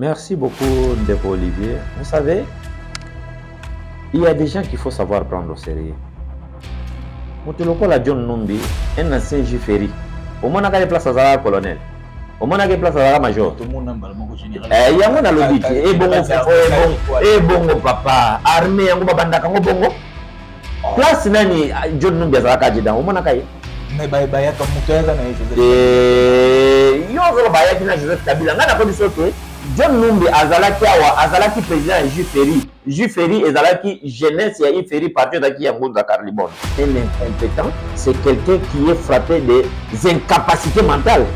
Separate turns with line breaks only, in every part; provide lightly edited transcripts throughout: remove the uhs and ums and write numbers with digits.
Merci beaucoup, Ndeko Olivier. Vous savez, il y a des gens qu'il faut savoir prendre au sérieux. Moutuloko la John Numbi, un ancien Jiferi. Au moins, on a place à Zara colonel. Au moins, on a place à Zara major.
Tout le monde a un général.
Il y a un lobby. Bon, papa. Armée, on va banda kango bongo. Place nani John Numbi à Zara Kajida. Au moins, on a
mais baya comme mutuelle na
yo zo baya kina Joseph Kabila ngana ko bisoto John Numbi azalaki président Juferi ezalaki jeunesse ya Iferi parti daki ya Ngonza Carlibon. Un incompétent, c'est quelqu'un qui est frappé des incapacités mentales.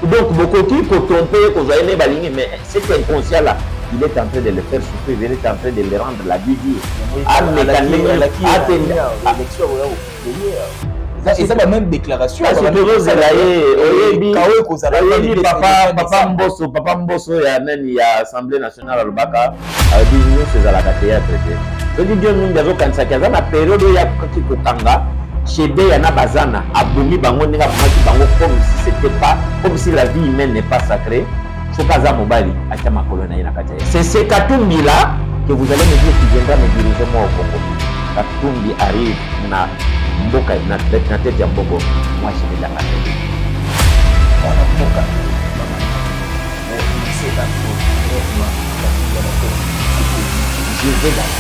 Donc beaucoup qui ko tromper ko zoyene balingi mais cet inconscient là il est en train de le faire souffrir, il est en train de le rendre la vie dure.
Et ça va même déclaration.
Papa Mbosso, il y a même l'Assemblée nationale à Lubaka, a dit nous c'est à la théâtre. Ce qui dit nous avons quand ça dans la période où il y a qui kokanga, chez Deyana Bazana, a boumi bango ninga maki bango comme si c'était pas, comme si la vie humaine n'est pas sacrée. Sokaza Mobali, a chama colonna ina katia. C'est ce Katumbi là que vous allez me dire qui viendra me diriger moi au Congo. Katumbi arrive na Mboka na tête ya Mbogo, moi je vais la rater.
Mboka.
Je vais la rater.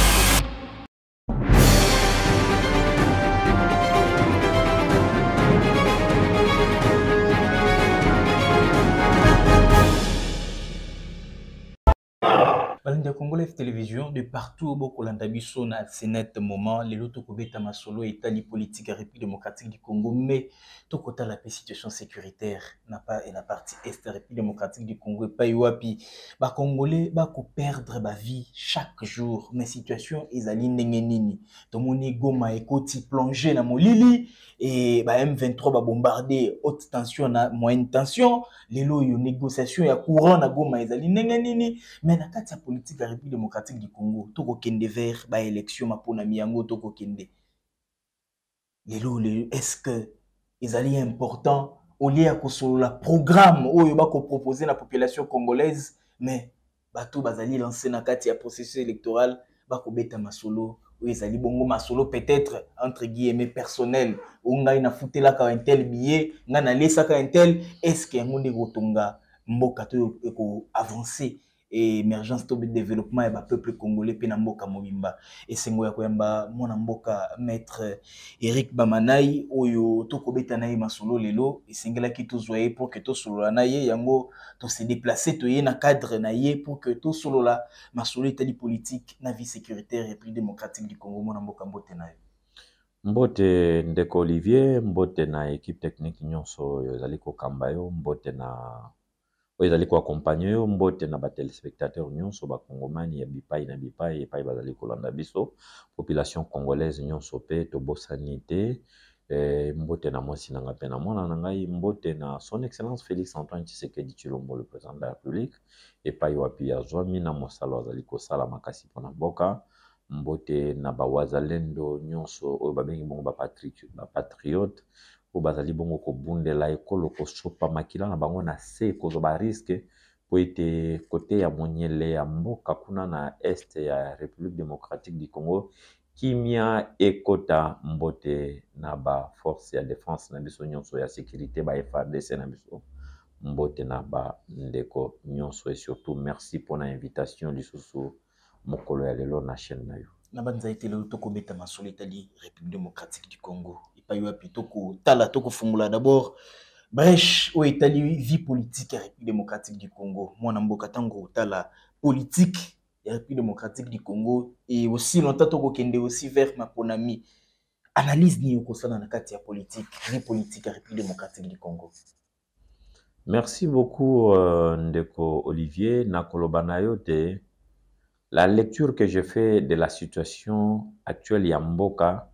Balinda Congolais télévision de partout beaucoup l'andabiso na sénat moment les loto kobeta masolo Italie politique et République démocratique du Congo mais tout côté la situation sécuritaire n'a pas et la partie est République démocratique du Congo et pas yoapi ba Congolais ba ko perdre ba vie chaque jour mais situation ezali ndenge nini to moni Goma ekoti plonger na molili et ba M23 ba bombarder haute tension na moyenne tension les lots yo négociation ya courant na Goma ezali ndenge nini mais na kati ya politique de la République démocratique du Congo, tout kende vers ba élection ma pona miyango tout kende. Est-ce que ils allaient important au lieu à la programme où il va proposer la population congolaise mais bato bazali lancer na kati ya processus électoral ba ko beta masolo où ils allaient bongo masolo peut-être entre guillemets personnel où ngai na futela ka un tel billet ngana lesa ka un tel est-ce que ngonde gotonga mboka to ko avancer et émergence de développement et peuple congolais pe na mboka mobimba et sengo ya koyamba mona mboka maître Eric Bamanai oyo to kobeta na ye masolo lelo et sengela ki to zoye pour que to solo na ye yango to se déplacer to ye na cadre na ye pour que to solo la masolo itali politique na vie sécuritaire et plus démocratique du Congo mona mboka mbote na ye
mbote Ndeko Olivier mbote na équipe technique nyonso yo zali ko kambayo mbote na ils allaient accompagner mbote na ba téléspectateurs nyonso ba kongomani ya bipai na bipai epai bazali kolanda biso population congolaise nyonso pe to bosanité mbote na mwasi na ngape na mwana na ngai mbote na son excellence Félix Antoine Tshisekedi Tshilombo le président de la République epai wapi ya zwami na mosala azali kosala makasi pona mboka mbote na ba wazalendo nyonso oyo babengi bongo ba patriote po bazali bongo ko bundela ekolo ko sopa makila na bango na se ko zo ba risque po ete côté ya monyele ya mboka kuna na est ya République démocratique du Congo kimia ekota mbote na ba force ya défense na biso nyonso ya sécurité ba FARDC na biso mbote na ba ndeko nyonso et surtout merci pour la invitation lisusu mokolo ya lelo na chaîne na yo
na banza itelo to ko beta masolo Italie République démocratique du Congo ipayo plutôt ko tala to ko fungula d'abord brèche au Italie vie politique République démocratique du Congo mwana mboka tango tala politique République démocratique du Congo et aussi longtemps to ko kende aussi vers ma ponami analyse ni ko sana na kati ya politique vie politique République démocratique du Congo.
Merci beaucoup Ndeko Olivier Nakolobana yote. La lecture que je fais de la situation actuelle ya mboka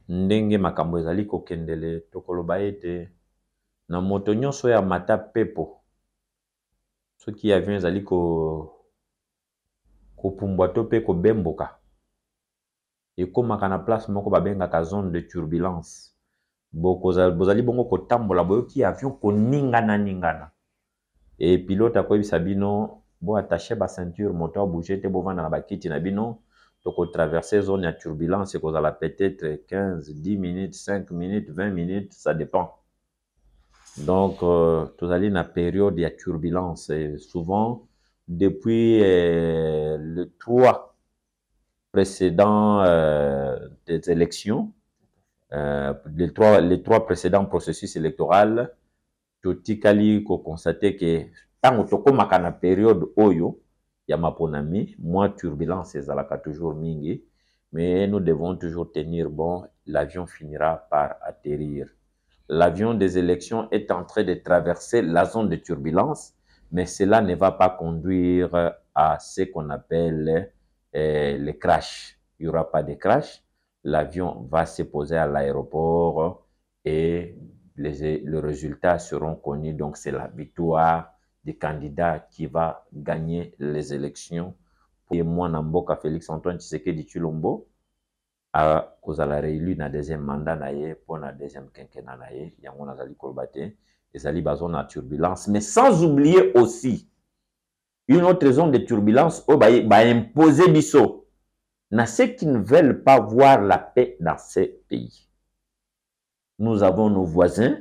ndenge makambo ezali kokendele tokoloba ete na moto nyonso ya mata pepo soki ya avion ezali kopumbwa to pe kobemboka ekomaka na place moko babengaka zone de turbulence bozali bongo kotambola boyoki avion koningana ningana et pilote akoyebisa bino Bon attacher ba ceinture moteur bouger te bo vanda na bakiti na bino toko traverser zone à turbulence et la peut-être 15 10 minutes 5 minutes 20 minutes ça dépend. Donc tous allez na période de turbulence et souvent depuis le 3 précédents des élections les trois précédents processus électoraux totikali ko constater que tango tokomaka na période oyo ya maponami moins turbulence ezalaka toujours mingi mais nous devons toujours tenir bon l'avion finira par atterrir. L'avion des élections est en train de traverser la zone de turbulence mais cela ne va pas conduire à ce qu'on appelle les crashs. Il n'y aura pas de crash. L'avion va se poser à l'aéroport et les résultats seront connus. Donc, c'est la victoire du candidat qui va gagner les élections. Et moi, Namboka Félix Antoine Tshisekedi Tshilombo, a kozala réélu na deuxième mandat na ye pour na deuxième quinquennat na ye yango nazali koloba te ezali bazone na turbulence mais sans oublier aussi une autre zone de turbulence oyo ba imposer biso na ceux qui ne veulent pas voir la paix dans ces pays. Nous avons nos voisins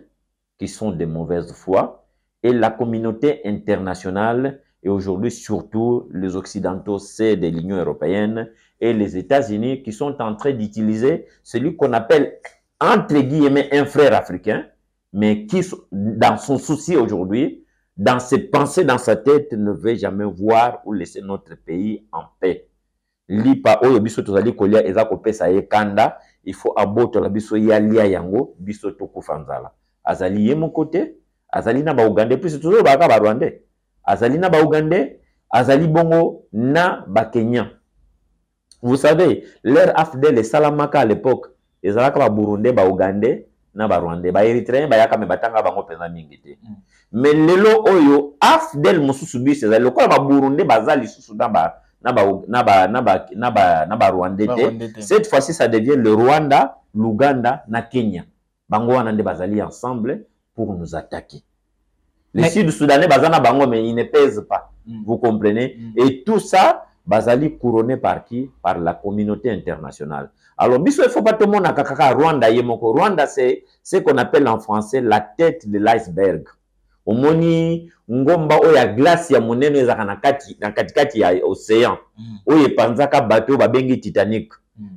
qui sont de mauvaise foi et la communauté internationale et aujourd'hui surtout les Occidentaux, c'est de l'Union européenne et les États-Unis qui sont en train d'utiliser celui qu'on appelle entre guillemets un frère africain, mais qui dans son souci aujourd'hui, dans ses pensées, dans sa tête, ne veut jamais voir ou laisser notre pays en paix. Lipa oyo biso tozali kolia eza kopesa ye kanda, il faut abotola biso ya lia yango biso tokufa nzala. Azali ye moko te, azali na ba Ougandais plus toujours baka ba Rwandais. Azali na ba Ougandais, azali bongo na ba Kenyans. Vous savez, leur AFDEL et Salamaka à l'époque, ezalaka ba Burundais, ba Ougandais na ba Rwandais, ba Érythréens ba yaka me batanga bango penza mingi te. Mais lelo oyo AFDEL mosusu biso ezali lokola ba Burundais bazali susu na ba Rwandais. Cette fois-ci, ça devient le Rwanda, l'Ouganda, na Kenya. Bango wanande bazali ensemble pour nous attaquer. Les Sud-Soudanais bazana bango, mais ils ne pèsent pas. Vous comprenez? Et tout ça, bazali couronné par qui? Par la communauté internationale. Alors, biso, il faut pas tout le monde à Kakaka, Rwanda, Yemoko. Rwanda, c'est ce qu'on appelle en français la tête de l'iceberg. Omoni ngomba oya glace ya monene ezaka na kati ya océan oyo epanzaka bateau babengi Titanic.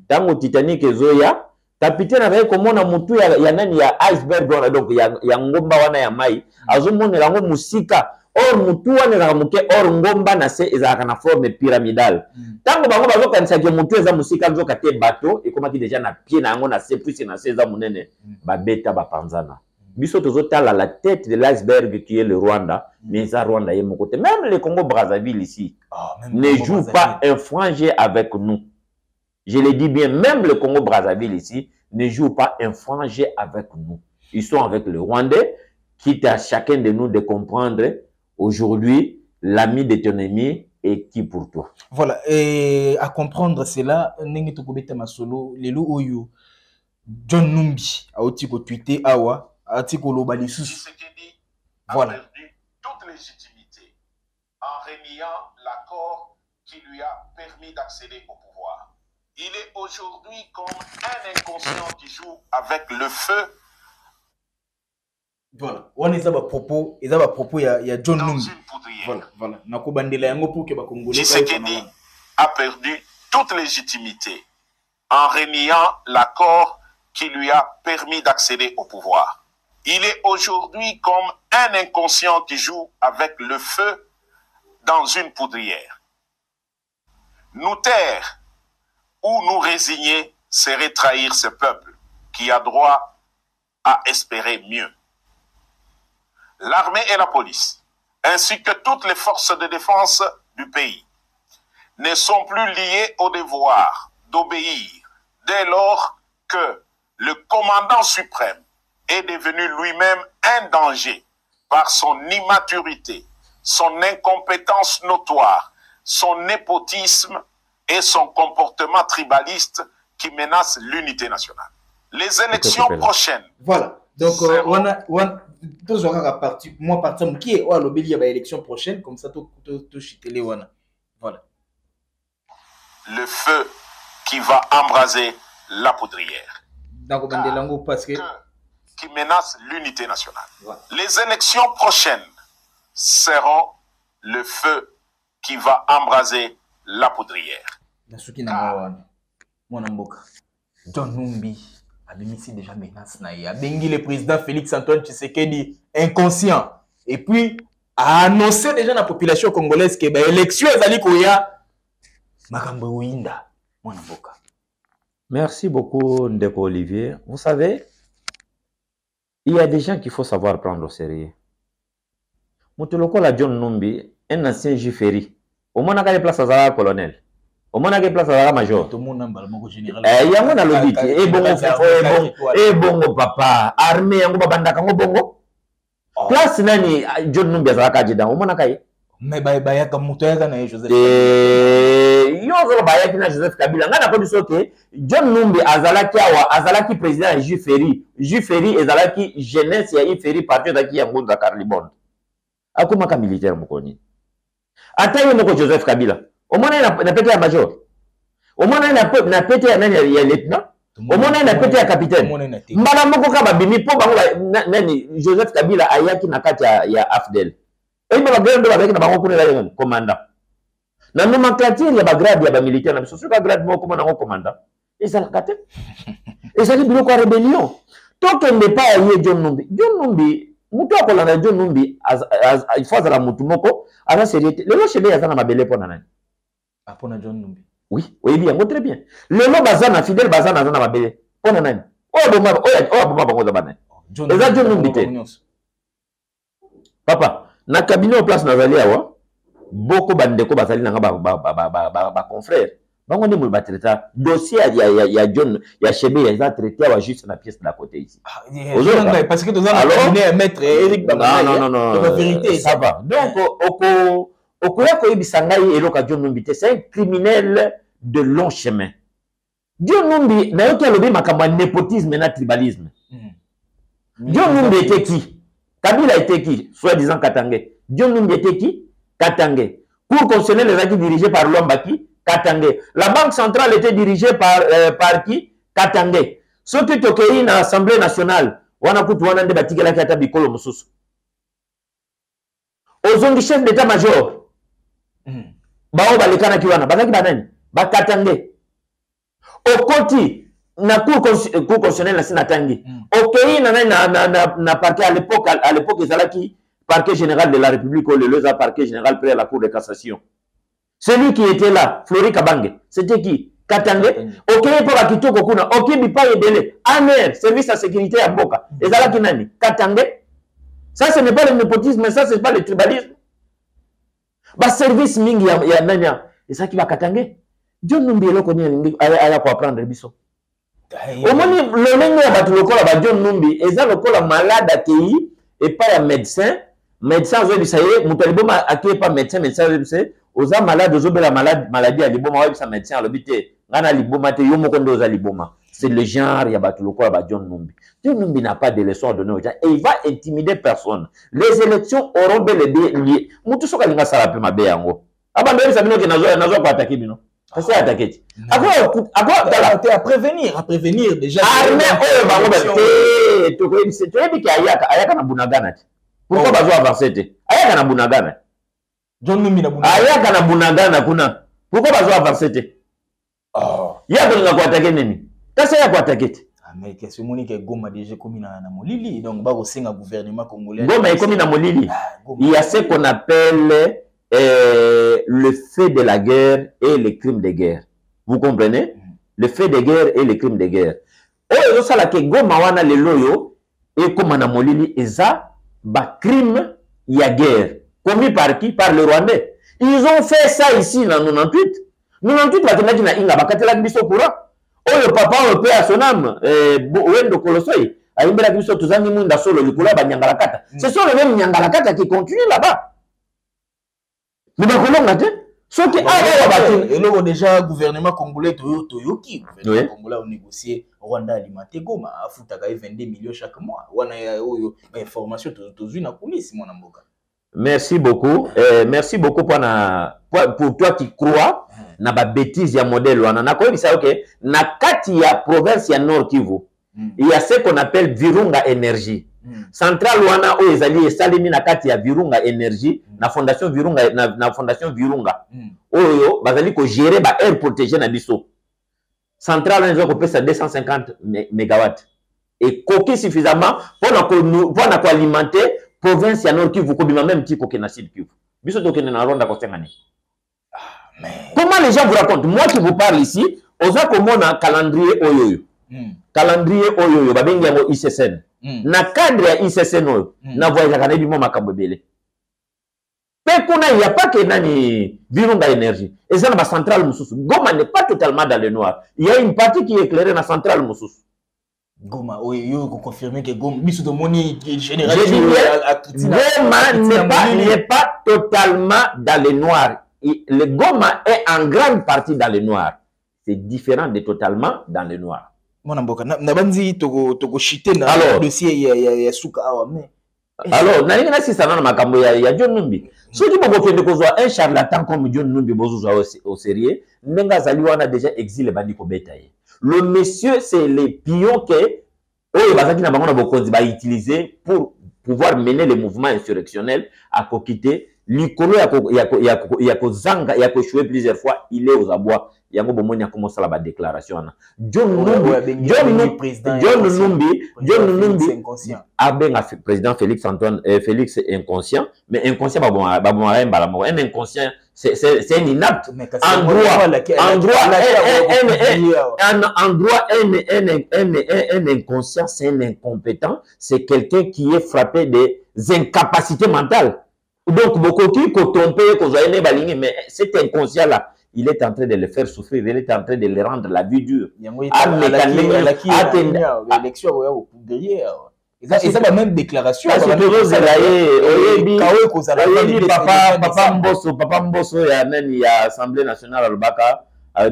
Tango Titanic ezoya capitaine avaye komona mutu ya nani ya iceberg wana donc ya ngomba wana ya mai azomonela ngo musika or mutu wana ezaka moke or ngomba na se ezaka na forme pyramidale. Tango bango bazokanisa ke mutu eza musika nzoka te bateau ekomaki déjà na pied na yango na se puisi na se eza monene babeta bapanzana. Biso tozotala la tête de l'iceberg qui est le Rwanda, mais ça Rwanda est mon côté. Même le Congo-Brazzaville ici ne joue pas un frangé avec nous. Je le dis bien, même le Congo-Brazzaville ici ne joue pas un frangé avec nous. Ils sont avec le Rwandais, quitte à chacun de nous de comprendre aujourd'hui l'ami de ton ami et qui pour toi.
Voilà, et à comprendre cela, Nenge Tokobeta Masolo, les loups Oyo, John Numbi, a otiko tweeté awa.
Tshisekedi a perdu toute légitimité en reniant l'accord qui lui a permis d'accéder au pouvoir. Il est aujourd'hui comme un inconscient qui joue avec le feu.
Voilà, on est à propos, il y a John Numbi. Voilà.
Tshisekedi a perdu toute légitimité en reniant l'accord qui lui a permis d'accéder au pouvoir. Il est aujourd'hui comme un inconscient qui joue avec le feu dans une poudrière. Nous taire ou nous résigner serait trahir ce peuple qui a droit à espérer mieux. L'armée et la police, ainsi que toutes les forces de défense du pays, ne sont plus liées au devoir d'obéir dès lors que le commandant suprême est devenu lui-même un danger par son immaturité, son incompétence notoire, son népotisme et son comportement tribaliste qui menace l'unité nationale. Les élections prochaines.
Voilà. Donc, tous aura parti, moi partir qui est l'obéli à l'élection prochaine, comme ça tout chitele wana. Voilà.
Le feu qui va embraser la poudrière.
Donc, parce que
qui menace l'unité nationale.
Voilà.
Les élections prochaines seront le feu qui va embraser la poudrière.
Nasuki na mwana mboka. John Numbi a ici déjà menace na ya. Bengi le président Félix Antoine Tshisekedi inconscient et puis a annoncé déjà la population congolaise que l'élection ezali koya makambo winda mwana mboka.
Merci beaucoup Ndeko Olivier. Vous savez, il y a des gens qu'il faut savoir prendre au sérieux. Mutuloko la John Numbi, un ancien Jiferi. Au moins, on a place à Zara colonel. Au moins, on a place à Zara major.
Tout le monde a général.
Il y a un lobby. Eh bongo papa. Armée, yango babanda kango bongo. Place nani John Numbi à Zara kajida. Au moins, on a
mais baya comme mutoya na Joseph.
Yo baya kina Joseph Kabila. Ngana ko bisoke John Numbi azalaki président Jiferi. Jiferi ezalaki jeunesse ya Iferi parti daki ya Ngonza Carlibond. Akumaka militaire mukoni. Ataye moko Joseph Kabila. Au moins na pété à major. Au moins na pété à nani ya lieutenant. Au moins na pété à capitaine. Mbala moko ka babimi po bango nani Joseph Kabila ayaki na kati ya AFDEL. Et ba grade ba avec na bango kuna la commandant. Na nomenclature ya ba grade ya ba militaire na biso ka grade moko comme na commandant. Et ça la kate. Et ça dit biloko ya rébellion. Tant que n'est pas ayé John Numbi. John Numbi mutu akolanda John Numbi il faut azala mutu moko ala seriété lelo chebe yazana mabele pona nani
apona John Numbi
oui bien très bien lelo bazana fidèle bazana azana mabele pona nani bomba bango za bana John Numbi te papa na cabinet au place nazali awa boko bandeko bazali nanga ba confrère bango ndimo batreta dossier ya John ya chebe ya traité wa juste na pièce d'à côté ici
parce que dans un cabinet maître Eric Bamana
non
la vérité
ça va donc okoya koyebisa ngai eloka John Numbi te c'est un criminel de long chemin John Numbi na yoki alobi makambo népotisme na tribalisme John Numbi était qui Kabila était qui soi-disant Katangé John Numbi était qui Katangé cour constitutionnelle ezalaki dirigé par Lombaki Katangé. La Banque centrale était dirigée par qui Katangé. Ce qui est dans l'Assemblée nationale, on a pu voir des bâtiments qui ont bikolo mususu. Ozongi chef d'état-major. Bao balekana kiwana, bazaki banani, ba Katangé. Okoti na cour constitutionnelle na sinatangi. Okei na parquet à l'époque ezalaki parquet général de la République ou le leza parquet général près à la cour de cassation. Celui qui était là, Flori Kabange, c'était qui Katangé. Ok, pour Akitoko Kuna, ok, Bipa Ebele, ANR, service à sécurité à Boka. Et ça là qui nani Katangé. Ça, ce n'est pas le népotisme, mais ça, ce n'est pas le tribalisme. Bah, service mingi ya nanya. Et ça qui va Katangé. John Numbi est là qu'on a quoi apprendre, biso. Au moins, le même John Numbi, et ça, le col malade accueilli, et pas un médecin. Médecin, vous savez, Moutaliboma accueilli pas médecin, vous savez, aux malades, aux la maladie à liboma, ça médecin à l'hôpital. C'est le genre, il y a John Numbi. John Numbi n'a pas de leçons à donner aux gens et il va intimider personne. Les élections auront bel et bien lié. Moutou soka linga sala pe mabe yango. Abandonne ça bino ke nazo ko attaquer bino. C'est attaquer.
À prévenir déjà.
Armée oyo bango ba to ko c'est très bien ayaka na bunagana. Pourquoi bazo avancer te? Ayaka na bunagana.
John Numbi na bunagana.
Ayaka na bunagana kuna. Pourquoi bazo avancer te?
Oh.
Yako linga ko attaquer nini? Kasa ya ko attaquer te.
Mais qu'est-ce que Monique Goma déjà comme na molili donc ba ko senga gouvernement congolais.
Goma est comme na molili. Il y a ce qu'on appelle le fait de la guerre et les crimes de guerre. Vous comprenez? Le fait de guerre et les crimes de guerre. Oh, ça la ke Goma wana le loyo et comme na molili eza ba crime ya guerre. Commis par qui? Par le Rwandais. Ils ont fait ça ici en 98. 98 bakina kina inga bakatela biso courant. Oh, le papa on paie à son âme Wendo Kolosoi aimbela biso tuzangi munda solo likula ba nyangalakata. Ce sont les mêmes nyangalakata qui continuent là-bas. Mais bakolonga te soki
et là déjà gouvernement congolais toyoki gouvernement congolais a négocié Rwanda alimenté Goma afutaka 22 millions chaque mois wana oyo information tozui na police mwana mboka.
Merci beaucoup. Merci beaucoup pour toi qui crois na ba bêtise ya modèle wana. Na koyebi ça OK. Na kati ya province ya Nord Kivu, il y a ce qu'on appelle Virunga Énergie. Centrale wana o ezali esalemi na kati ya Virunga Énergie na fondation Virunga na fondation Virunga. Oyo bazali ko gérer ba air protégé na biso. Centrale wana ko pesa 250 mégawatts. Et coquille suffisamment pour na ko alimenter province ya Nord Kivu ko bima même ti ko na Sud Kivu. Biso to kene na ronda ko tengani. Comment les gens vous racontent? Moi qui vous parle ici, oza komona calendrier oyo. Calendrier oyo babengi yango ICSN. Na cadre ya ICSN oyo na voyage kana bimo makambo belé. Pe kuna il y a pas que nani Virunga Énergie. Et ça na ba centrale mususu. Goma n'est pas totalement dans le noir. Il y a une partie qui est éclairée na centrale mususu.
Goma, oui, yo confirmer que Goma, biso de moni général.
Goma n'est pas totalement dans le noir. Le Goma est en grande partie dans le noir. C'est différent de totalement dans le noir.
Mon amboka, na banzi toko chité na dossier ya suka awa mais.
Alors, na ngina si sana na makambo ya John Numbi. Soki boko kende kozwa un charlatan comme John Numbi bozuzwa au sérieux, ndenga zali wana déjà exilé bandi ko betaye. Le monsieur c'est les pions que oyo bazaki na bango na bokonzi ba utiliser pour pouvoir mener les mouvements insurrectionnels à kokite likolo ya kozanga ya kochouer plusieurs fois il est aux abois yango bomoni akomosa la ba déclaration na John Numbi abenga président Félix Antoine Félix inconscient mais inconscient un inconscient c'est un inapte en droit un inconscient c'est un incompétent c'est quelqu'un qui est frappé des incapacités mentales. Donc, beaucoup qui tromper, mais cet inconscient-là, il est en train de le faire souffrir, il est en train de le rendre la vie dure.
Et ça va même déclaration.
Papa Mbosso, il y a même l'Assemblée nationale al Baka,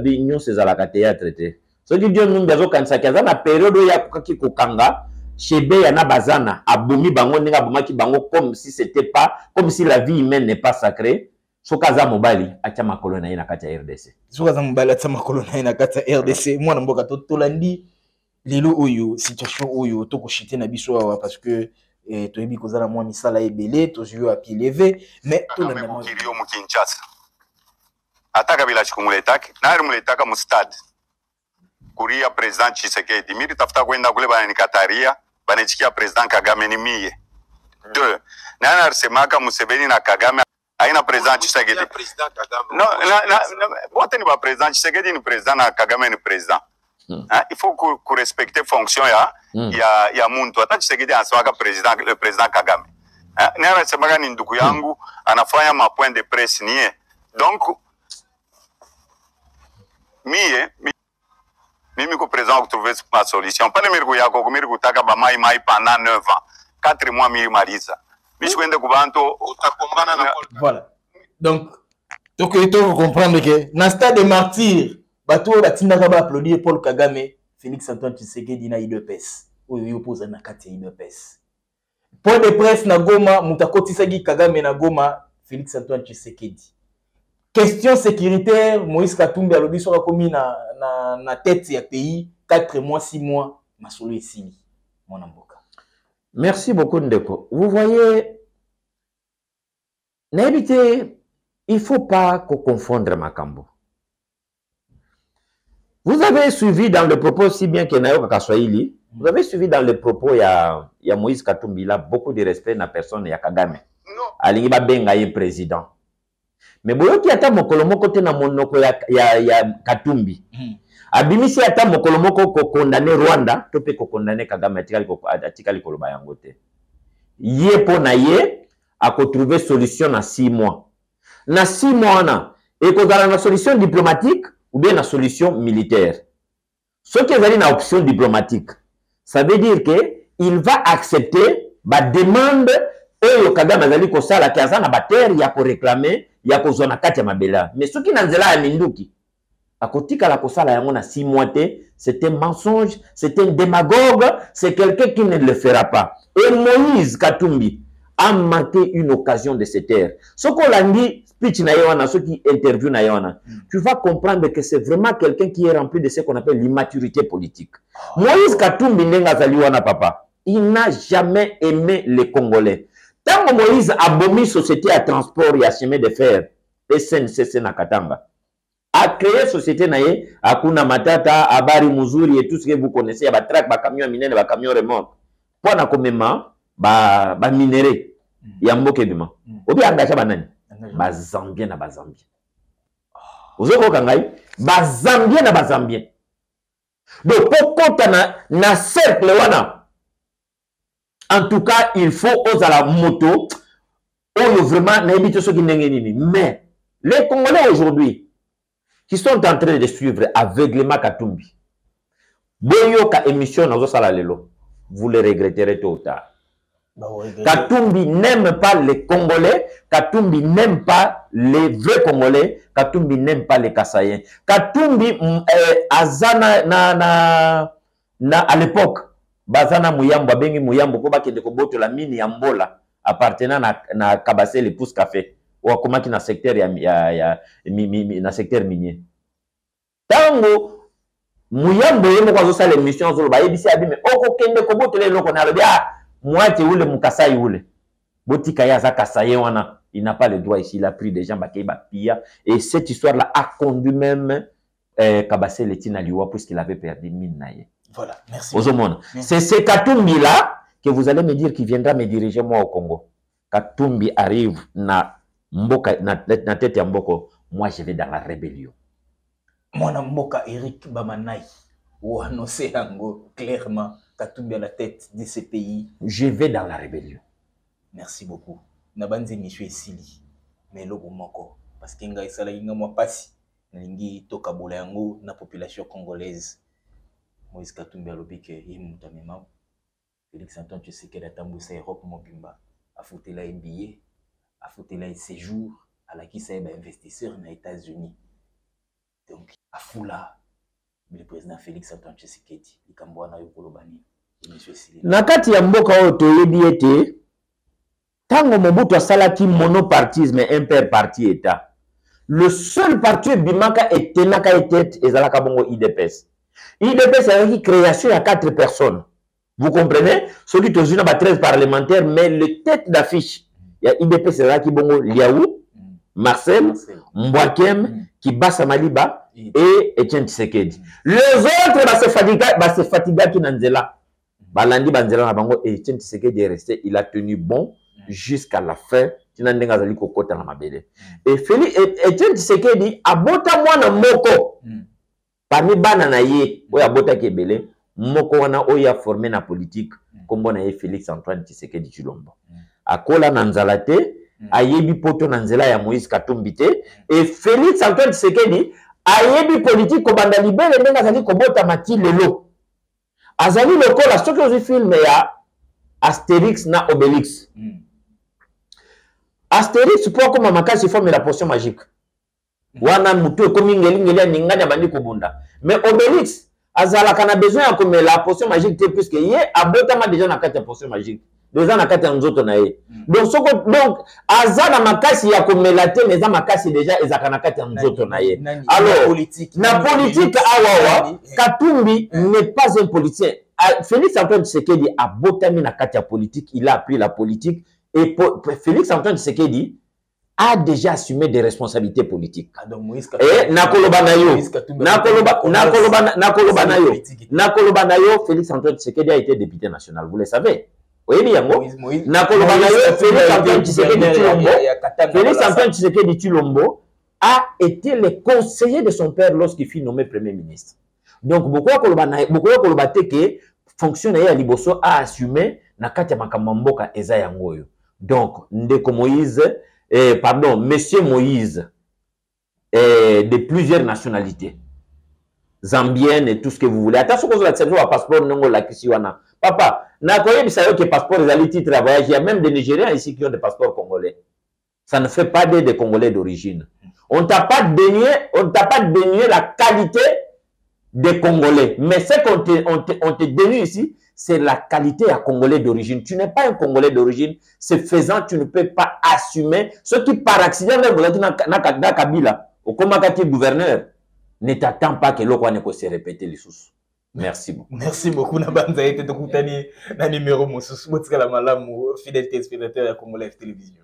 il y a ces alakatéa traité. Ce qui dit nous besoin quand ça kaza na période où il y a qui kokanga. Chebe yana bazana abomi bango ninga bomaki bango comme si c'était pas comme si la vie humaine n'est pas sacrée. Sokaza mobali acha makolo na ina kati ya RDC.
Sokaza mobali acha makolo na ina kati ya RDC. Mwana mboka tolandi lelo oyo situation oyo to ko chité na biso awa parce que toyebi kozala mwa misala ebele to jouer à pied levé mais to na mwa
kiriyo mu Kinshasa. Ataka bila chikumuleta na rumuleta mu stade. Kuria president Tshisekedi miri tafuta kwenda kule bana nikataria banichikia president Kagame ni mie. 2. Nana alisemaka Museveni na Kagame aina president Tshisekedi. No, bote ni ba president Tshisekedi ni president na Kagame ni president. Il faut que respecter fonction ya muntu. Hata Tshisekedi anasema president le president Kagame. Nana alisemaka ni ndugu yangu anafanya ma point de presse nie. Donc mimi ko président trouver ma solution pas le mirgo yako ko mirgo taka ba mai pendant 9 ans 4 mois mi maliza bishi kwende kubanto utakombana na
voilà donc il faut comprendre que na stade de martyr bato batindaka ba applaudir Paul Kagame Félix Antoine Tshisekedi na IDPS oyo opose na kati ya IDPS point de presse na Goma mutakotisaki Kagame na Goma Félix Antoine Tshisekedi. Question sécuritaire, Moïse Katumbi a lobby sur la commune na tête du pays, 4 mois, 6 mois, Masolo ici, mon amboka.
Merci beaucoup, Ndeko. Vous voyez, n'habitez, il ne faut pas confondre Makambo. Vous avez suivi dans le propos, si bien que Nayo Kakaswahili, vous avez suivi dans le propos, il y a Moïse Katumbi, là, beaucoup de respect na personne, il y a Kagame. Alingiba Benga est président. Mais boyoki ata mokolo moko te na monoko ya Katumbi. Abimisi ata mokolo moko ko condamner Rwanda, to pe ko condamner Kagame atikali koloba yango te. Ye po na ye a ko trouver solution na 6 mois. Na 6 mois na et ko na solution diplomatique ou bien na solution militaire. Ce qui est na option diplomatique, ça veut dire que il va accepter ba demande oyo Kagame azali ko sala kaza na ba terre ya ko réclamer ya kozwa na kati ya mabela. Mais soki na nzela ya minduki akotika la kosala yango na 6 mois te, c'est un mensonge, c'est un démagogue, c'est quelqu'un qui ne le fera pas. Et Moïse Katumbi a manqué une occasion de se taire. Ce qu'on a dit, speech na yoana, ceux qui interviewent na yoana, tu vas comprendre que c'est vraiment quelqu'un qui est rempli de ce qu'on appelle l'immaturité politique. Moïse Katumbi nenga zaliwana papa, il n'a jamais aimé les Congolais. Tant que Moïse a bomi société à transport et à chemin de fer, SNCC na Katanga, a créé société naye, Akuna Matata, Abari Muzuri et tout ce que vous connaissez, ba track, ba camion minene, ba camion remorque. Pour na komema, ba minéré, yamboke bima. Obi angacha banani, ba Zambien na ba Zambien. Ozoko kangai, ba Zambien na ba Zambien. Donc pokota na cercle wana. En tout cas, il faut oser la moto. On vraiment na ebito so ki ndenge nini. Mais les Congolais aujourd'hui qui sont en train de suivre aveuglément Katumbi. Boyo ka émission na sala lelo. Vous le regretterez tôt ou tard. Katumbi n'aime pas les Congolais, Katumbi n'aime pas les vrais Congolais, Katumbi n'aime pas les Kassaïens. Katumbi azana à l'époque, bazana muyambo bengi muyambo ko bakende ko boto la mine ya Mbola appartenant na Kabase le pousse café ou komaki na secteur na secteur minier. Tango muyambo yemo kwa zo sala émission zo ba yebisi abi me oko kende ko boto le loko na lobi Moitié ou le Mukasai ou le Botika Yaza Kasaye wana, il n'a pas le droit ici, il a pris des gens Bakeba Pia. Et cette histoire-là a conduit même Kabase Letina Liwa puisqu'il avait perdu Minaye.
Voilà, merci.
C'est ce Katumbi-là que vous allez me dire qui viendra me diriger moi au Congo. Katumbi arrive na tête ya Mboko, moi je vais dans la rébellion.
Moi na Mboka Eric Bamanai, ou annoncé yango clairement. Katumbi à la tête de ce pays.
Je vais dans la rébellion.
Merci beaucoup. Nabanze monsieur Sili. Mais logo moko. Parce que nga isala inga mwa pasi. Nalingi toka bola yango na population congolaise. Moïse Katumbi alobi ke mutamema. Félix Antoine Tshisekedi atambusa Europe mobimba. Afutela billet, afutela séjour, alaki sa ba investisseur na États-Unis. Donc afula le président Félix Antoine Tshisekedi likambwana yo kolobani.
Nakati ya mboka oyo toyebi ete tango Mobutu asalaki monopartisme imper parti état. Le seul parti bimaka etenaka etete ezalaka bongo IDPS. IDPS c'est création à 4 personnes. Vous comprenez? Ceux qui ont 13 parlementaires, mais le tête d'affiche, il y a IDPS ezalaki bongo Liaou, Marcel, Mbwakem, Kibasa Maliba et Etienne Tshisekedi. Les autres se fatiga qui nanzela. Balandi Banzela na bango et Etienne Tshisekedi est resté, il a tenu bon jusqu'à la fin. Et Etienne Tshisekedi a bota mwana moko parmi bana na ye oya bota kebele moko wana oya formé na politique kombo na ye Félix Antoine Tshisekedi Tshilombo. Akola na nzala te, ayebi poto na nzela ya Moïse Katumbi te, et Félix Antoine Tshisekedi ayebi politique ko banda libele ndenga azali ko bota mati lelo. Azali lokola soki ozi film ya Astérix na Obélix. Astérix pour comme makasi forme la potion magique. Wana mutu ekomi ngeli ninganya bandi kobunda. Mais Obélix azala kana besoin ya comme la potion magique te puisque ye abotama déjà na kati ya potion magique. Déjà na kati ya nzoto na ye. Donc azana makasi ya komela te mais za makasi déjà ezaka na kati ya nzoto na ye. Alors na politique awawa Katumbi n'est pas un politicien. Félix Antoine Tshisekedi a botami na kati ya politique, il a appris la politique et Félix Antoine Tshisekedi a déjà assumé des responsabilités politiques. Et nakoloba na yo Félix Antoine Tshisekedi a été député national, vous le savez. Oui, bien, Félix Antoine Tshisekedi Tshilombo a été le conseiller de son père lorsqu'il fut nommé Premier ministre. Donc, beaucoup de que fonctionnaire à Liboso a assumé na kati ya makambo mboka eza yango yo. Donc, ndeko Moïse, monsieur Moïse, de plusieurs nationalités, zambiennes et tout ce que vous voulez. Attention que vous avez un passeport non la kisiwana. Papa, n'a pas eu que passeport les titres à voyage. Il y a même des Nigériens ici qui ont des passeports congolais. ça ne fait pas des Congolais d'origine. On t'a pas dénié la qualité des Congolais. Mais ce qu'on te dénie ici, c'est la qualité à Congolais d'origine. Tu n'es pas un Congolais d'origine. Ce faisant, tu ne peux pas assumer. Ceux qui par accident, dans Kabila, au Komakati gouverneur, ne t'attends pas que l'eau ne se répète les sous. Merci beaucoup.
Merci beaucoup. Nabanza été de Koutani, na numéro Moussous, Moutskala Malamu, fidèle téléspectateur à Congolais Télévision.